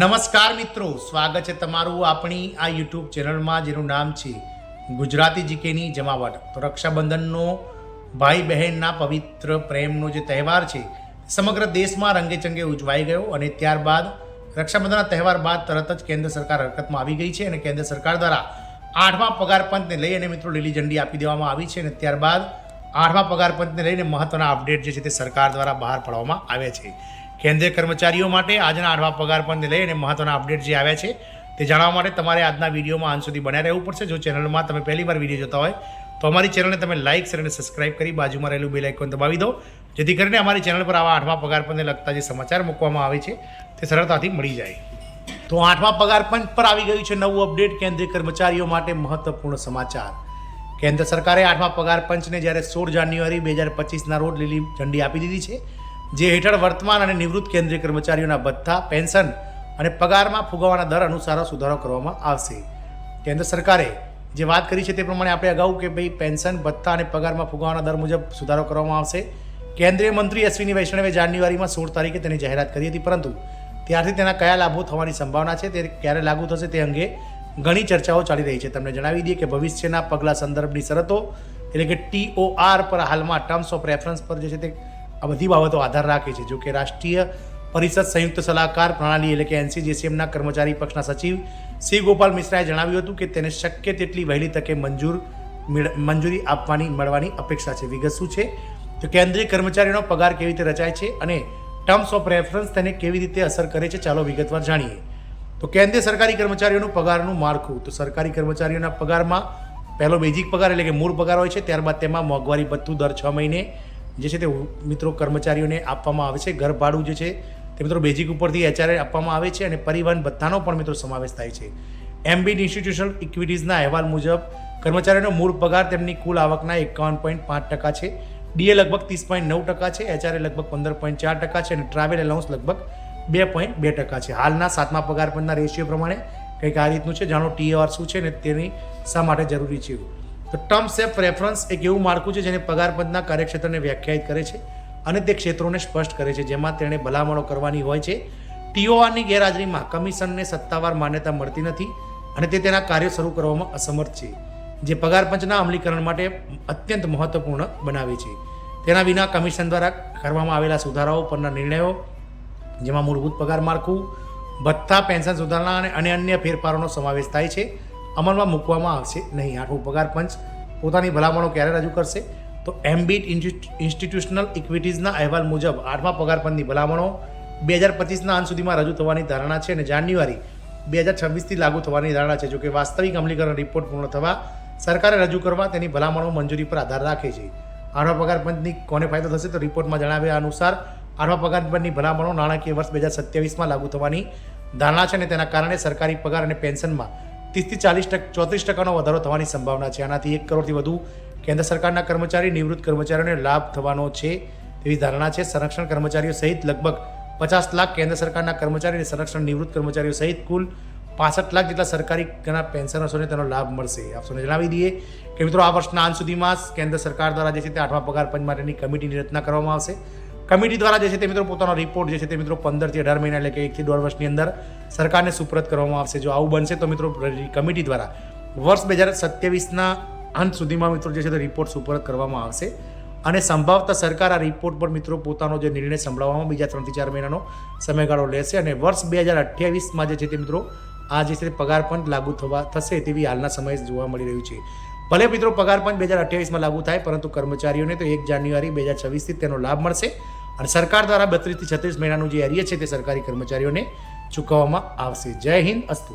નમસ્કાર મિત્રો, સ્વાગત છે તમારું આપણી આ યુટ્યુબ ચેનલમાં જેનું નામ છે ગુજરાતી જીકેની જમાવટ. તો રક્ષાબંધનનો ભાઈ બહેનના પવિત્ર પ્રેમનો જે તહેવાર છે સમગ્ર દેશમાં રંગેચંગે ઉજવાઈ ગયો અને ત્યારબાદ રક્ષાબંધનના તહેવાર બાદ તરત જ કેન્દ્ર સરકાર હરકતમાં આવી ગઈ છે અને કેન્દ્ર સરકાર દ્વારા 8મા પગાર પંચને લઈ અને મિત્રો લીલી ઝંડી આપી દેવામાં આવી છે અને ત્યારબાદ 8મા પગાર પંચને લઈને મહત્વના અપડેટ જે છે તે સરકાર દ્વારા બહાર પાડવામાં આવ્યા છે. કેન્દ્રીય કર્મચારીઓ માટે આજના 8મા પગાર પંચને લઈને મહત્વના અપડેટ જે આવ્યા છે તે જાણવા માટે તમારે આજના વિડીયોમાં અંત સુધી બનાવી રહેવું પડશે. જો ચેનલમાં તમે પહેલીવાર વિડીયો જોતા હોય તો અમારી ચેનલને તમે લાઇક શેર અને સબસ્ક્રાઇબ કરી બાજુમાં રહેલું બેલ આઇકોન દબાવી દો, જેથી કરીને અમારી ચેનલ પર આવા 8મા પગાર પંચને લગતા જે સમાચાર મૂકવામાં આવે છે તે સરળતાથી મળી જાય. તો 8મા પગાર પંચ પર આવી ગયું છે નવું અપડેટ. કેન્દ્રીય કર્મચારીઓ માટે મહત્વપૂર્ણ સમાચાર. કેન્દ્ર સરકારે 8મા પગાર પંચને જ્યારે 16 જાન્યુઆરી 2025ના રોજ લીલી ઝંડી આપી દીધી છે, જે હેઠળ વર્તમાન અને નિવૃત્ત કેન્દ્રીય કર્મચારીઓના ભથ્થા, પેન્શન અને પગારમાં ફુગાવાના દર અનુસાર સુધારો કરવામાં આવશે. કેન્દ્ર સરકારે જે વાત કરી છે તે પ્રમાણે આપણે અગાઉ કે ભાઈ પેન્શન, ભથ્થા અને પગારમાં ફુગાવાના દર મુજબ સુધારો કરવામાં આવશે. કેન્દ્રીય મંત્રી અશ્વિની વૈષ્ણવે જાન્યુઆરીમાં 16 તારીખે તેની જાહેરાત કરી હતી, પરંતુ ત્યારથી તેના કયા લાભો થવાની સંભાવના છે, તે ક્યારે લાગુ થશે તે અંગે ઘણી ચર્ચાઓ ચાલી રહી છે. તમને જણાવી દઈએ કે ભવિષ્યના પગલાં સંદર્ભની શરતો એટલે કે TOR પર હાલમાં ટર્મ્સ ઓફ રેફરન્સ પર જે છે તે આ બધી બાબતો આધાર રાખે છે. જો કે રાષ્ટ્રીય પરિષદ સંયુક્ત સલાહકાર પ્રણાલી એટલે કે NCGCMના કર્મચારી પક્ષના સચિવ શ્રી ગોપાલ મિશ્રાએ જણાવ્યું હતું કે તેને શક્ય તેટલી વહેલી તકે મંજૂરી મળવાની અપેક્ષા છે. વિગત શું છે તો કેન્દ્રીય કર્મચારીનો પગાર કેવી રીતે રચાય છે અને ટર્મ્સ ઓફ રેફરન્સ તેને કેવી રીતે અસર કરે છે, ચાલો વિગતવાર જાણીએ. તો કેન્દ્રીય સરકારી કર્મચારીઓનું પગારનું માળખું. તો સરકારી કર્મચારીઓના પગારમાં પહેલો બેઝિક પગાર એટલે કે મૂળ પગાર હોય છે, ત્યારબાદ તેમાં મોંઘવારી ભથ્થું દર 6 મહિને જે છે તે મિત્રો કર્મચારીઓને આપવામાં આવે છે. ઘર ભાડું જે છે તે મિત્રો બેઝિક ઉપરથી HRA આપવામાં આવે છે અને પરિવહન ભથ્થાનો પણ મિત્રો સમાવેશ થાય છે. એમ્બિટ ઇન્સ્ટિટ્યુશનલ ઇક્વિટીઝના અહેવાલ મુજબ કર્મચારીઓનો મૂળ પગાર તેમની કુલ આવકના 51.5% છે, DA લગભગ 30.9% છે, HRA લગભગ 15.4% છે અને ટ્રાવેલ એલાઉન્સ લગભગ 2.2% છે. હાલના 7મા પગાર પંચના રેશિયો પ્રમાણે કંઈક આ રીતનું છે. જાણો TOR શું છે અને તેની શા માટે જરૂરી છે. તો ટર્મ્સ ઓફ રેફરન્સ એક એવું માળખું છે જેને પગાર પંચના કાર્યક્ષેત્રને વ્યાખ્યાયિત કરે છે અને તે ક્ષેત્રોને સ્પષ્ટ કરે છે જેમાં તેણે ભલામણો કરવાની હોય છે. TORની ગેરહાજરીમાં કમિશનને સત્તાવાર માન્યતા મળતી નથી અને તે તેના કાર્યો શરૂ કરવામાં અસમર્થ છે, જે પગાર પંચના અમલીકરણ માટે અત્યંત મહત્વપૂર્ણ બનાવે છે. તેના વિના કમિશન દ્વારા કરવામાં આવેલા સુધારાઓ પરના નિર્ણયો, જેમાં મૂળભૂત પગાર માળખું, ભથ્થા, પેન્શન સુધારણા અને અન્ય ફેરફારોનો સમાવેશ થાય છે, અમલમાં મૂકવામાં આવશે નહીં. 8મું પગાર પંચ પોતાની ભલામણો ક્યારે રજૂ કરશે તો એમ્બિટ ઇન્સ્ટિટ્યુશનલ ઇક્વિટીઝના અહેવાલ મુજબ 8મા પગાર પંચની ભલામણો 2025ના અંત સુધીમાં રજૂ થવાની ધારણા છે અને જાન્યુઆરી 2026થી લાગુ થવાની ધારણા છે. જોકે વાસ્તવિક અમલીકરણ રિપોર્ટ પૂર્ણ થવા સરકારે રજૂ કરવા તેની ભલામણો મંજૂરી પર આધાર રાખે છે. 8મા પગાર પંચની કોને ફાયદો થશે તો રિપોર્ટમાં જણાવ્યા અનુસાર 8મા પગાર પંચની ભલામણો નાણાકીય વર્ષ 2027માં લાગુ થવાની ધારણા છે અને તેના કારણે સરકારી પગાર અને પેન્શનમાં 30% થી 34% વધારો થવાની સંભાવના છે. આનાથી 1 કરોડથી વધુ કેન્દ્ર સરકારના કર્મચારી, નિવૃત્ત કર્મચારીઓને લાભ થવાનો છે તેવી ધારણા છે. સંરક્ષણ કર્મચારીઓ સહિત લગભગ 50 લાખ કેન્દ્ર સરકારના કર્મચારી અને સંરક્ષણ નિવૃત્ત કર્મચારીઓ સહિત કુલ 65 લાખ જેટલા સરકારી પેન્શનર્સોને તેનો લાભ મળશે. આપને જણાવી દઈએ કે મિત્રો આ વર્ષના અંત સુધીમાં કેન્દ્ર સરકાર દ્વારા જે છે તે 8મા પગાર પંચ માટેની કમિટીની રચના કરવામાં આવશે. કમિટી દ્વારા જે છે તે મિત્રો પોતાનો રિપોર્ટ જે છે તે મિત્રો 15 થી 18 મહિના એટલે કે 1 થી 1.5 વર્ષની અંદર સરકારને સુપરત કરવામાં આવશે. જો આવું બનશે તો મિત્રો કમિટી દ્વારા વર્ષ 2027ના અંત સુધીમાં મિત્રો જે છે તે રિપોર્ટ સુપરત કરવામાં આવશે અને સંભવતઃ સરકાર આ રિપોર્ટ પર મિત્રો પોતાનો જે નિર્ણય સંભળાવવામાં બીજા 3 થી 4 મહિનાનો સમયગાળો લેશે અને વર્ષ 2028માં જે છે તે મિત્રો આ જે છે તે પગાર પંચ લાગુ થશે તેવી હાલના સમયે જોવા મળી રહ્યું છે. ભલે મિત્રો પગાર પંચ 2028માં લાગુ થાય, પરંતુ કર્મચારીઓને તો 1 જાન્યુઆરી 2026થી તેનો લાભ મળશે અને સરકાર દ્વારા 32 થી 36 મહિનાનું જે એરિયર છે તે સરકારી કર્મચારીઓને ચૂકવવામાં આવશે. જય હિન્દ, અસ્તુ.